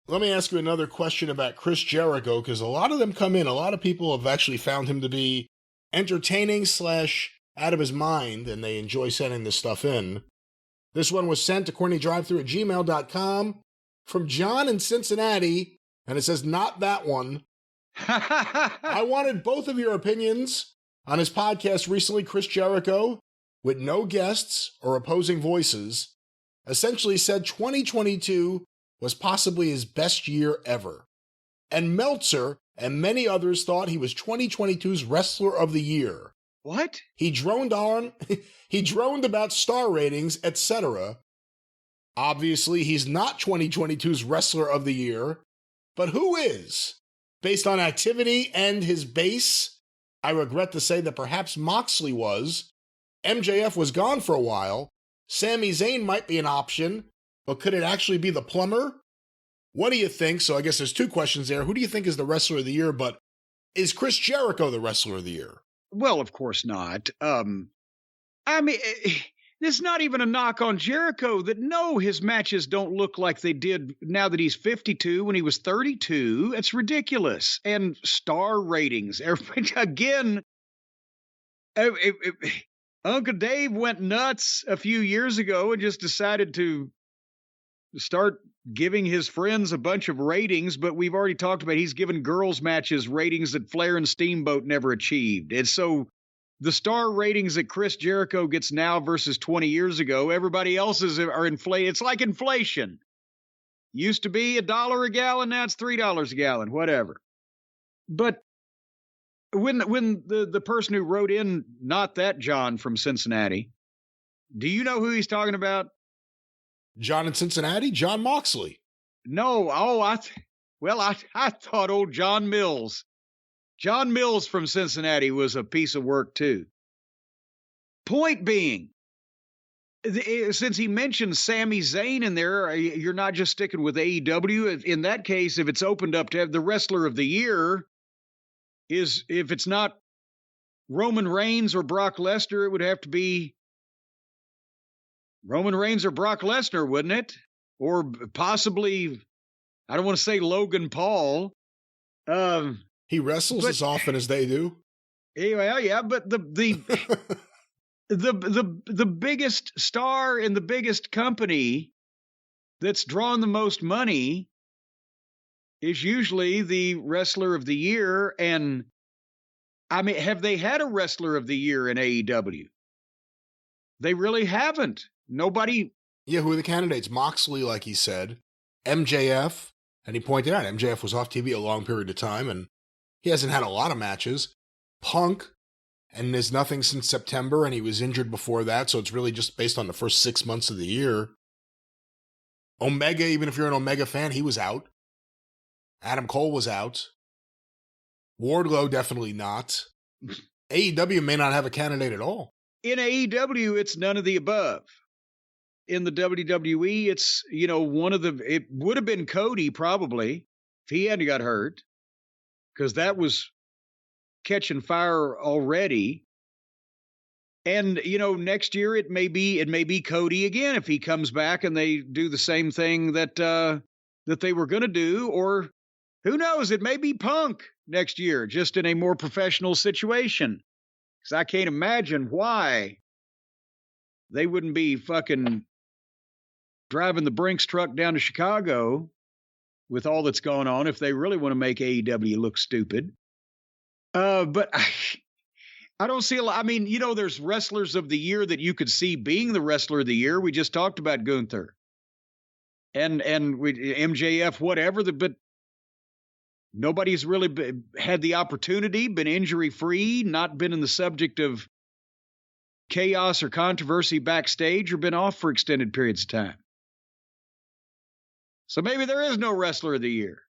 Let me ask you another question about Chris Jericho, because a lot of them come in. A lot of people have actually found him to be entertaining / out of his mind, and they enjoy sending this stuff in. This one was sent to CornyDriveThru@gmail.com from John in Cincinnati, and it says, not that one. I wanted both of your opinions on his podcast recently. Chris Jericho, with no guests or opposing voices, essentially said 2022 was possibly his best year ever. And Meltzer and many others thought he was 2022's Wrestler of the Year. What? He droned about star ratings, etc. Obviously, he's not 2022's Wrestler of the Year, but who is? Based on activity and his base, I regret to say that perhaps Moxley was. MJF was gone for a while. Sami Zayn might be an option, but could it actually be the plumber? What do you think? So I guess there's two questions there. Who do you think is the Wrestler of the Year, but is Chris Jericho the Wrestler of the Year? Well, of course not. I mean, there's not even a knock on Jericho that, no, his matches don't look like they did now that he's 52 when he was 32. It's ridiculous. And star ratings. Again, Uncle Dave went nuts a few years ago and just decided to start giving his friends a bunch of ratings, but we've already talked about he's given girls matches ratings that Flair and Steamboat never achieved. And so the star ratings that Chris Jericho gets now versus 20 years ago, everybody else's are inflated. It's like inflation. Used to be $1 a gallon, now it's $3 a gallon, whatever. But when the person who wrote in, not that John from Cincinnati, do you know who he's talking about? John in Cincinnati? John Moxley. No. Oh, I thought old John Mills. John Mills from Cincinnati was a piece of work too. Point being, since he mentioned Sami Zayn in there, you're not just sticking with AEW. In that case, if it's opened up to have the Wrestler of the Year, if it's not Roman Reigns or Brock Lesnar, it would have to be Roman Reigns or Brock Lesnar, wouldn't it? Or possibly, I don't want to say Logan Paul. He wrestles as often as they do. Yeah, but the biggest star in the biggest company that's drawn the most money is usually the Wrestler of the Year. And I mean, have they had a Wrestler of the Year in AEW? They really haven't. Nobody. Yeah, who are the candidates? Moxley, like he said. MJF. And he pointed out MJF was off TV a long period of time, and he hasn't had a lot of matches. Punk. And there's nothing since September, and he was injured before that, so it's really just based on the first 6 months of the year. Omega, even if you're an Omega fan, he was out. Adam Cole was out. Wardlow, definitely not. AEW may not have a candidate at all. In AEW, it's none of the above. In the WWE, it's, it would have been Cody probably if he hadn't got hurt, because that was catching fire already. And, next year it may be Cody again if he comes back and they do the same thing that they were going to do, or who knows, it may be Punk next year, just in a more professional situation. Because I can't imagine why they wouldn't be fucking driving the Brinks truck down to Chicago with all that's going on if they really want to make AEW look stupid. But I don't see a lot. I mean, there's wrestlers of the year that you could see being the Wrestler of the Year. We just talked about Gunther and MJF, whatever. But nobody's really had the opportunity, been injury-free, not been in the subject of chaos or controversy backstage, or been off for extended periods of time. So maybe there is no Wrestler of the Year.